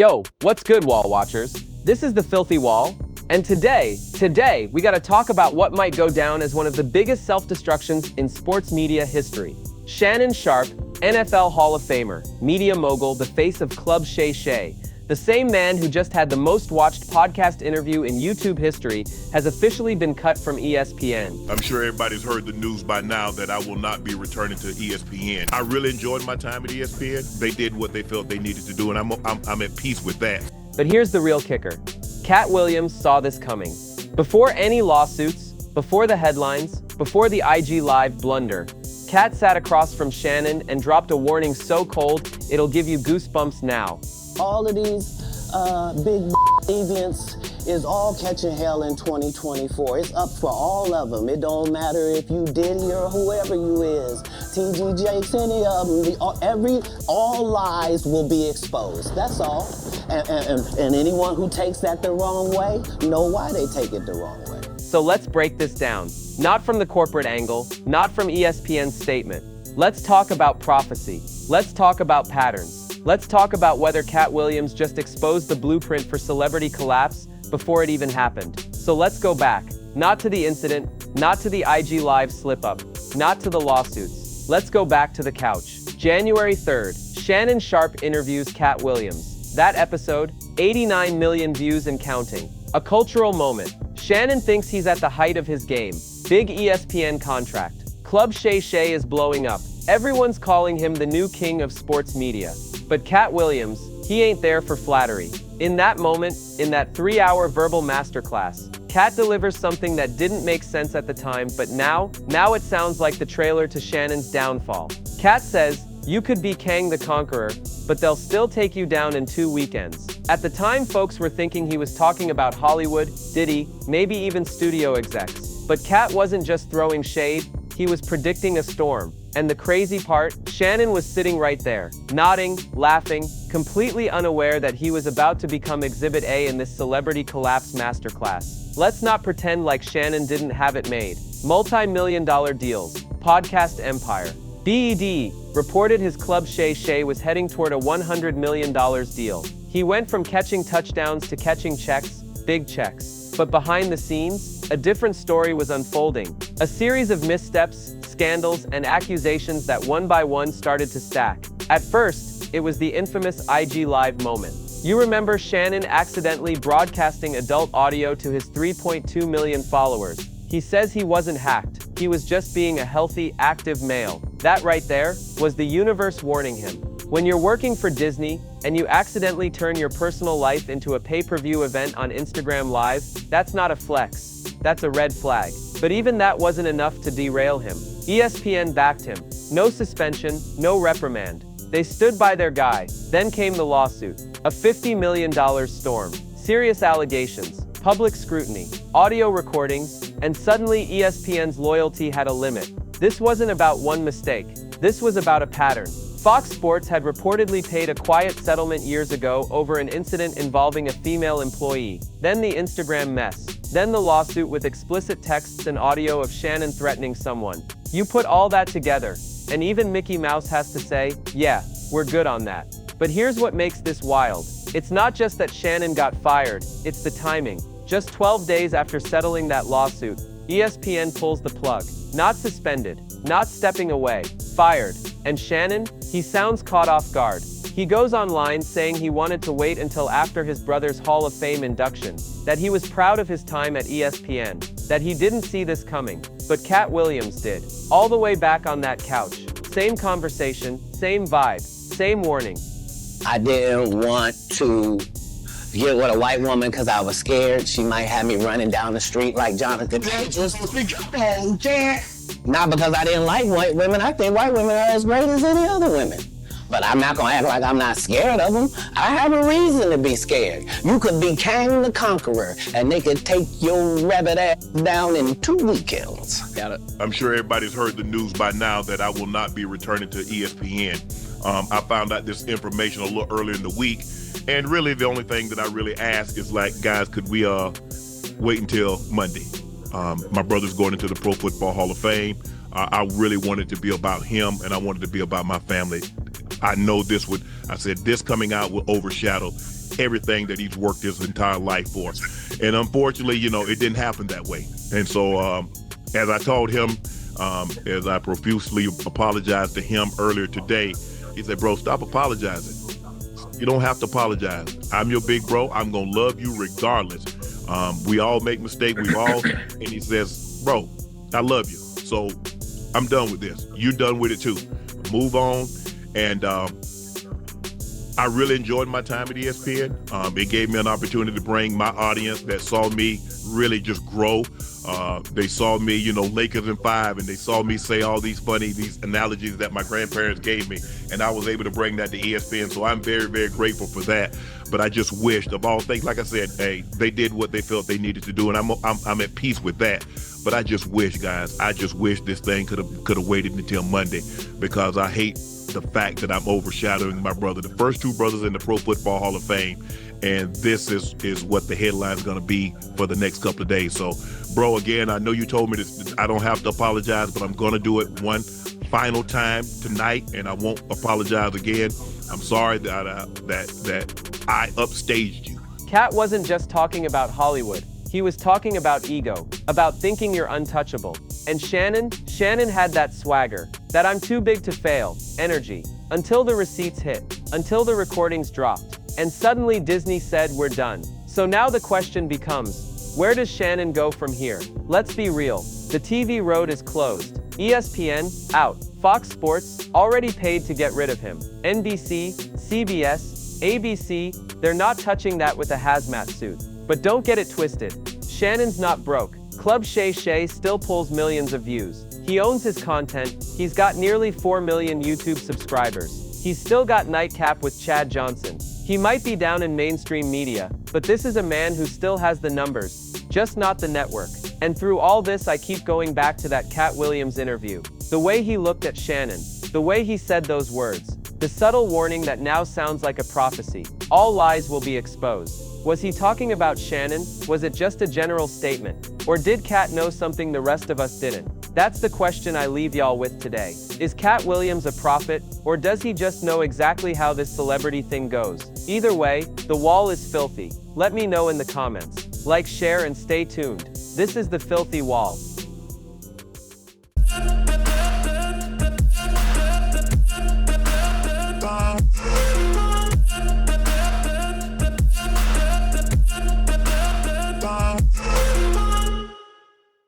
Yo, what's good, Wall Watchers? This is the Filthy Wall, and today, we gotta talk about what might go down as one of the biggest self-destructions in sports media history. Shannon Sharpe, NFL Hall of Famer, media mogul, the face of Club Shay Shay, the same man who just had the most watched podcast interview in YouTube history, has officially been cut from ESPN. I'm sure everybody's heard the news by now that I will not be returning to ESPN. I really enjoyed my time at ESPN. They did what they felt they needed to do, and I'm at peace with that. But here's the real kicker. Katt Williams saw this coming. Before any lawsuits, before the headlines, before the IG Live blunder, Katt sat across from Shannon and dropped a warning so cold, it'll give you goosebumps now. All of these big deviants is all catching hell in 2024. It's up for all of them. It don't matter if you Diddy or whoever you is. TG Jakes, any of them. All lies will be exposed. That's all. And anyone who takes that the wrong way, know why they take it the wrong way. So let's break this down. Not from the corporate angle, not from ESPN's statement. Let's talk about prophecy. Let's talk about patterns. Let's talk about whether Katt Williams just exposed the blueprint for celebrity collapse before it even happened. So let's go back. Not to the incident, not to the IG Live slip-up, not to the lawsuits. Let's go back to the couch. January 3rd, Shannon Sharpe interviews Katt Williams. That episode, 89 million views and counting. A cultural moment. Shannon thinks he's at the height of his game. Big ESPN contract. Club Shay Shay is blowing up. Everyone's calling him the new king of sports media. But Katt Williams, he ain't there for flattery. In that moment, in that 3-hour verbal masterclass, Katt delivers something that didn't make sense at the time, but now it sounds like the trailer to Shannon's downfall. Katt says, "You could be Kang the Conqueror, but they'll still take you down in 2 weekends." At the time, folks were thinking he was talking about Hollywood, Diddy, maybe even studio execs. But Katt wasn't just throwing shade, he was predicting a storm. And the crazy part, Shannon was sitting right there, nodding, laughing, completely unaware that he was about to become Exhibit A in this celebrity collapse masterclass. Let's not pretend like Shannon didn't have it made. Multi-million-dollar deals, podcast empire. BED reported his Club Shay Shay was heading toward a $100 million deal. He went from catching touchdowns to catching checks, big checks. But behind the scenes, a different story was unfolding. A series of missteps, scandals, and accusations that one by one started to stack. At first, it was the infamous IG Live moment. You remember Shannon accidentally broadcasting adult audio to his 3.2 million followers. He says he wasn't hacked, he was just being a healthy, active male. That right there was the universe warning him. When you're working for Disney, and you accidentally turn your personal life into a pay-per-view event on Instagram Live, that's not a flex, that's a red flag. But even that wasn't enough to derail him. ESPN backed him. No suspension, no reprimand. They stood by their guy. Then came the lawsuit. A $50 million storm. Serious allegations. Public scrutiny. Audio recordings. And suddenly ESPN's loyalty had a limit. This wasn't about one mistake. This was about a pattern. Fox Sports had reportedly paid a quiet settlement years ago over an incident involving a female employee. Then the Instagram mess. Then the lawsuit with explicit texts and audio of Shannon threatening someone. You put all that together, and even Mickey Mouse has to say, yeah, we're good on that. But here's what makes this wild. It's not just that Shannon got fired, it's the timing. Just 12 days after settling that lawsuit, ESPN pulls the plug. Not suspended, not stepping away, fired. And Shannon, he sounds caught off guard. He goes online saying he wanted to wait until after his brother's Hall of Fame induction, that he was proud of his time at ESPN, that he didn't see this coming. But Katt Williams did. All the way back on that couch. Same conversation, same vibe, same warning. I didn't want to get with a white woman because I was scared she might have me running down the street like Jonathan. Not because I didn't like white women. I think white women are as great as any other women. But I'm not gonna act like I'm not scared of them. I have a reason to be scared. You could be Kang the Conqueror, and they could take your rabbit ass down in 2 weekends. Got it. I'm sure everybody's heard the news by now that I will not be returning to ESPN. I found out this information a little earlier in the week, and really the only thing that I really ask is like, guys, could we wait until Monday? My brother's going into the Pro Football Hall of Fame. I really wanted to be about him, and I wanted to be about my family. I know this coming out will overshadow everything that he's worked his entire life for. And unfortunately, it didn't happen that way. And so as I told him, as I profusely apologized to him earlier today, he said, bro, stop apologizing. You don't have to apologize. I'm your big bro. I'm going to love you regardless. We all make mistakes. And he says, bro, I love you. So I'm done with this. You're done with it too. Move on. And I really enjoyed my time at ESPN. It gave me an opportunity to bring my audience that saw me really just grow. They saw me, Lakers in 5, and they saw me say all these analogies that my grandparents gave me, and I was able to bring that to ESPN. So I'm very, very grateful for that. But I just wished, of all things, like I said, hey, they did what they felt they needed to do, and I'm at peace with that. But I just wish, guys, this thing could have waited until Monday, because I hate the fact that I'm overshadowing my brother, the first 2 brothers in the Pro Football Hall of Fame. And this is what the headline is going to be for the next couple of days. So, bro, again, I know you told me this, I don't have to apologize, but I'm going to do it one final time tonight, and I won't apologize again. I'm sorry that I upstaged you. Katt wasn't just talking about Hollywood. He was talking about ego, about thinking you're untouchable. And Shannon had that swagger, that I'm too big to fail energy, until the receipts hit, until the recordings dropped. And suddenly Disney said we're done. So now the question becomes, where does Shannon go from here? Let's be real, the TV road is closed. ESPN, out. Fox Sports, already paid to get rid of him. NBC, CBS, ABC, they're not touching that with a hazmat suit. But don't get it twisted, Shannon's not broke. Club Shay Shay still pulls millions of views. He owns his content, he's got nearly 4 million YouTube subscribers. He's still got Nightcap with Chad Johnson. He might be down in mainstream media, but this is a man who still has the numbers, just not the network. And through all this, I keep going back to that Katt Williams interview. The way he looked at Shannon, the way he said those words, the subtle warning that now sounds like a prophecy. All lies will be exposed. Was he talking about Shannon? Was it just a general statement? Or did Katt know something the rest of us didn't? That's the question I leave y'all with today. Is Katt Williams a prophet, or does he just know exactly how this celebrity thing goes? Either way, the wall is filthy. Let me know in the comments. Like, share, and stay tuned. This is The Filthy Wall.